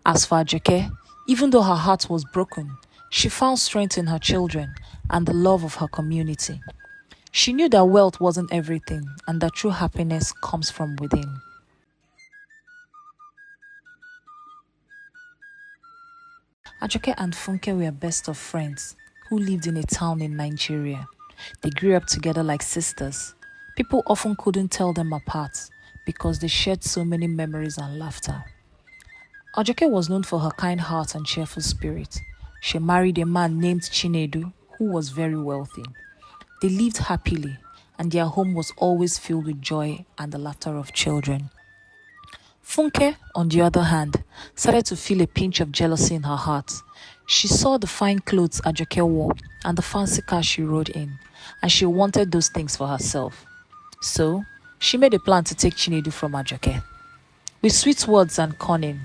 As for Ajoke, even though her heart was broken, she found strength in her children and the love of her community. She knew that wealth wasn't everything and that true happiness comes from within. Ajoke and Funke were best of friends who lived in a town in Nigeria. They grew up together like sisters. People often couldn't tell them apart because they shared so many memories and laughter. Ajoke was known for her kind heart and cheerful spirit. She married a man named Chinedu who was very wealthy. They lived happily and their home was always filled with joy and the laughter of children. Funke, on the other hand, started to feel a pinch of jealousy in her heart. She saw the fine clothes Ajoke wore and the fancy car she rode in, and she wanted those things for herself. So, she made a plan to take Chinedu from Ajoke. With sweet words and cunning,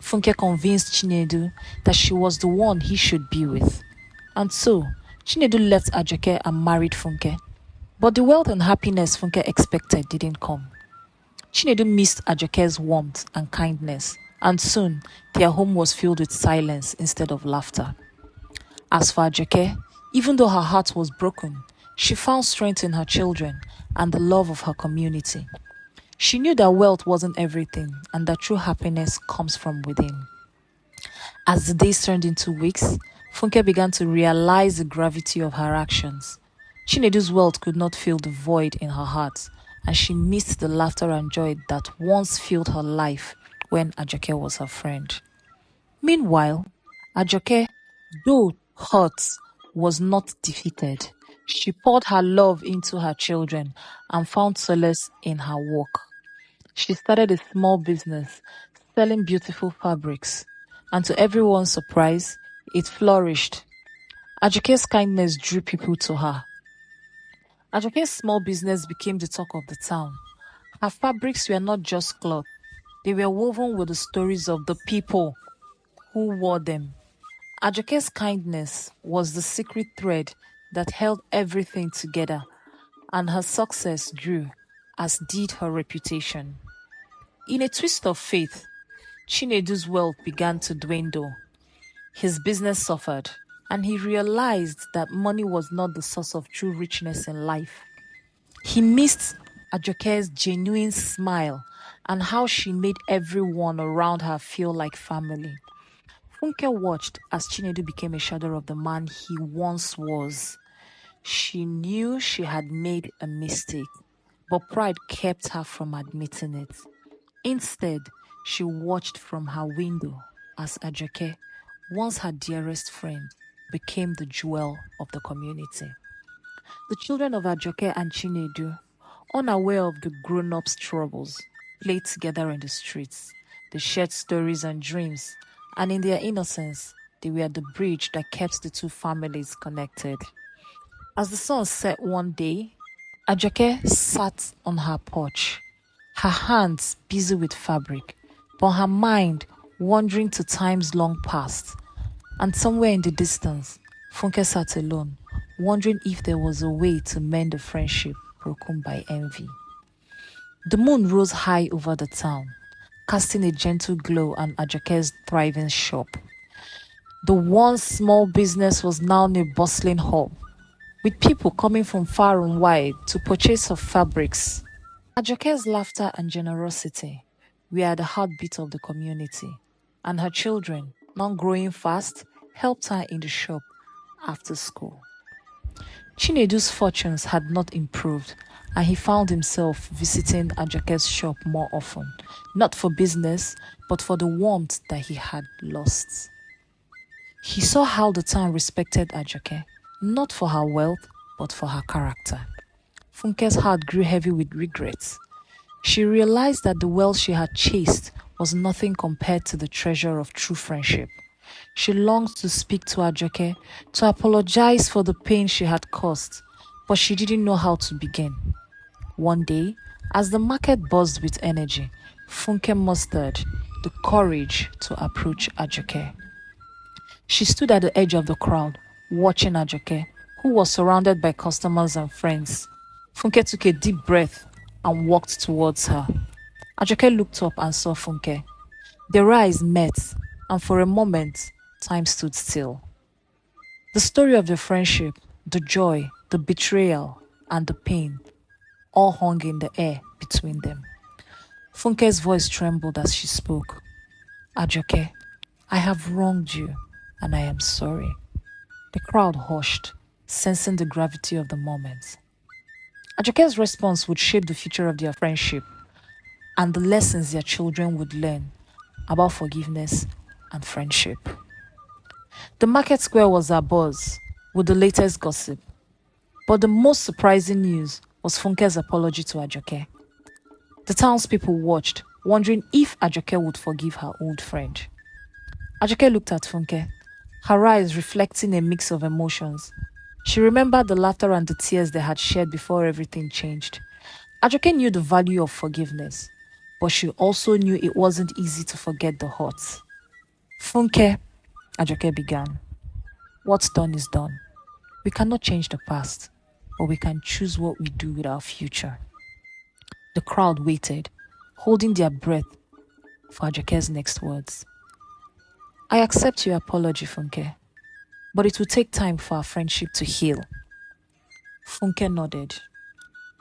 Funke convinced Chinedu that she was the one he should be with. And so, Chinedu left Ajoke and married Funke. But the wealth and happiness Funke expected didn't come. Chinedu missed Ajoke's warmth and kindness, and soon their home was filled with silence instead of laughter. As for Ajoke, even though her heart was broken, she found strength in her children and the love of her community. She knew that wealth wasn't everything and that true happiness comes from within. As the days turned into weeks, Funke began to realize the gravity of her actions. Chinedu's wealth could not fill the void in her heart, and she missed the laughter and joy that once filled her life when Ajoke was her friend. Meanwhile, Ajoke, though hurt, was not defeated. She poured her love into her children and found solace in her work. She started a small business selling beautiful fabrics, and to everyone's surprise, it flourished. Ajoke's kindness drew people to her. Ajoke's small business became the talk of the town. Her fabrics were not just cloth, they were woven with the stories of the people who wore them. Ajoke's kindness was the secret thread that held everything together, and her success grew, as did her reputation. In a twist of fate, Chinedu's wealth began to dwindle. His business suffered, and he realized that money was not the source of true richness in life. He missed Ajoke's genuine smile and how she made everyone around her feel like family. Funke watched as Chinedu became a shadow of the man he once was. She knew she had made a mistake, but pride kept her from admitting it. Instead, she watched from her window as Ajoke, once her dearest friend, became the jewel of the community. The children of Ajoke and Chinedu, unaware of the grown-ups' troubles, played together in the streets. They shared stories and dreams, and in their innocence, they were the bridge that kept the two families connected. As the sun set one day, Ajoke sat on her porch, her hands busy with fabric, but her mind wandering to times long past. And somewhere in the distance, Funke sat alone, wondering if there was a way to mend a friendship broken by envy. The moon rose high over the town, casting a gentle glow on Ajoke's thriving shop. The once small business was now a bustling hub, with people coming from far and wide to purchase her fabrics. Ajoke's laughter and generosity were at the heartbeat of the community, and her children, now growing fast, helped her in the shop after school. Chinedu's fortunes had not improved, and he found himself visiting Ajoke's shop more often, not for business, but for the warmth that he had lost. He saw how the town respected Ajoke, not for her wealth, but for her character. Funke's heart grew heavy with regrets. She realized that the wealth she had chased was nothing compared to the treasure of true friendship. She longed to speak to Ajoke, to apologize for the pain she had caused, but she didn't know how to begin. One day, as the market buzzed with energy, Funke mustered the courage to approach Ajoke. She stood at the edge of the crowd, watching Ajoke, who was surrounded by customers and friends. Funke took a deep breath and walked towards her. Ajoke looked up and saw Funke. Their eyes met, and for a moment, time stood still. The story of their friendship, the joy, the betrayal, and the pain all hung in the air between them. Funke's voice trembled as she spoke. Ajoke, I have wronged you, and I am sorry. The crowd hushed, sensing the gravity of the moment. Ajoke's response would shape the future of their friendship and the lessons their children would learn about forgiveness and friendship. The market square was abuzz with the latest gossip, but the most surprising news was Funke's apology to Ajoke. The townspeople watched, wondering if Ajoke would forgive her old friend. Ajoke looked at Funke, her eyes reflecting a mix of emotions. She remembered the laughter and the tears they had shared before everything changed. Ajoke knew the value of forgiveness, but she also knew it wasn't easy to forget the hurt. Funke, Ajoke began. What's done is done. We cannot change the past, but we can choose what we do with our future. The crowd waited, holding their breath for Ajoke's next words. I accept your apology, Funke, but it will take time for our friendship to heal. Funke nodded.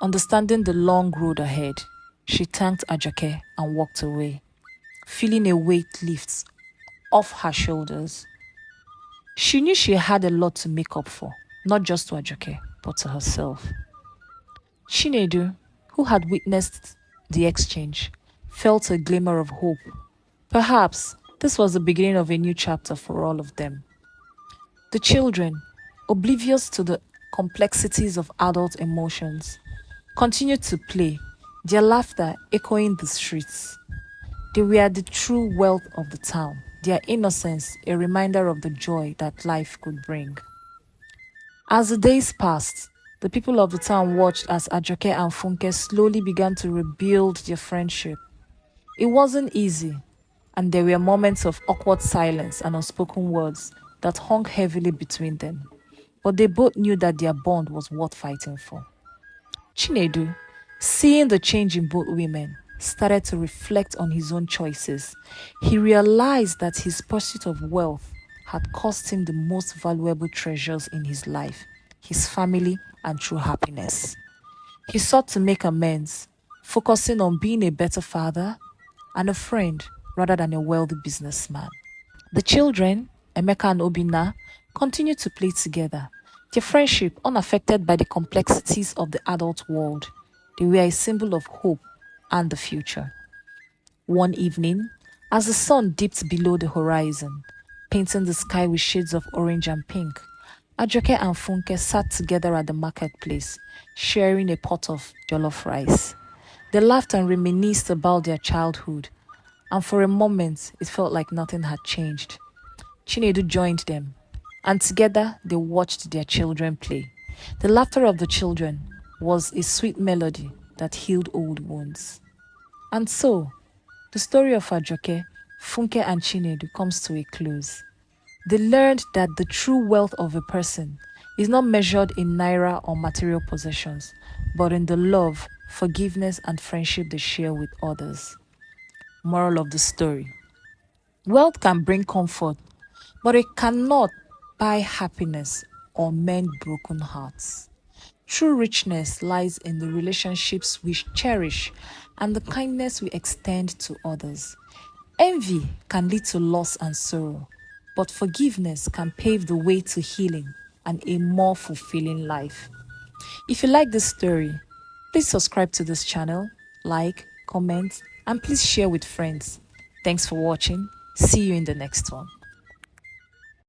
Understanding the long road ahead, she thanked Ajoke and walked away, feeling a weight lift off her shoulders. She knew she had a lot to make up for, not just to Ajoke, but to herself. Chinedu, who had witnessed the exchange, felt a glimmer of hope. Perhaps this was the beginning of a new chapter for all of them. The children, oblivious to the complexities of adult emotions, continued to play, their laughter echoing the streets. They were the true wealth of the town, their innocence a reminder of the joy that life could bring. As the days passed, the people of the town watched as Ajoke and Funke slowly began to rebuild their friendship. It wasn't easy, and there were moments of awkward silence and unspoken words that hung heavily between them. But they both knew that their bond was worth fighting for. Chinedu, seeing the change in both women, started to reflect on his own choices. He realized that his pursuit of wealth had cost him the most valuable treasures in his life, his family and true happiness. He sought to make amends, focusing on being a better father and a friend rather than a wealthy businessman. The children, Emeka and Obinna, continued to play together, their friendship unaffected by the complexities of the adult world. They were a symbol of hope and the future. One evening, as the sun dipped below the horizon, painting the sky with shades of orange and pink, Ajoke and Funke sat together at the marketplace, sharing a pot of jollof rice. They laughed and reminisced about their childhood, and for a moment it felt like nothing had changed. Chinedu joined them, and together they watched their children play. The laughter of the children was a sweet melody that healed old wounds. And so, the story of Ajoke, Funke and Chinedu comes to a close. They learned that the true wealth of a person is not measured in naira or material possessions, but in the love, forgiveness, and friendship they share with others. Moral of the story: wealth can bring comfort, but it cannot buy happiness or mend broken hearts. True richness lies in the relationships we cherish and the kindness we extend to others. Envy can lead to loss and sorrow, but forgiveness can pave the way to healing and a more fulfilling life. If you like this story, please subscribe to this channel, like, comment, and please share with friends. Thanks for watching. See you in the next one.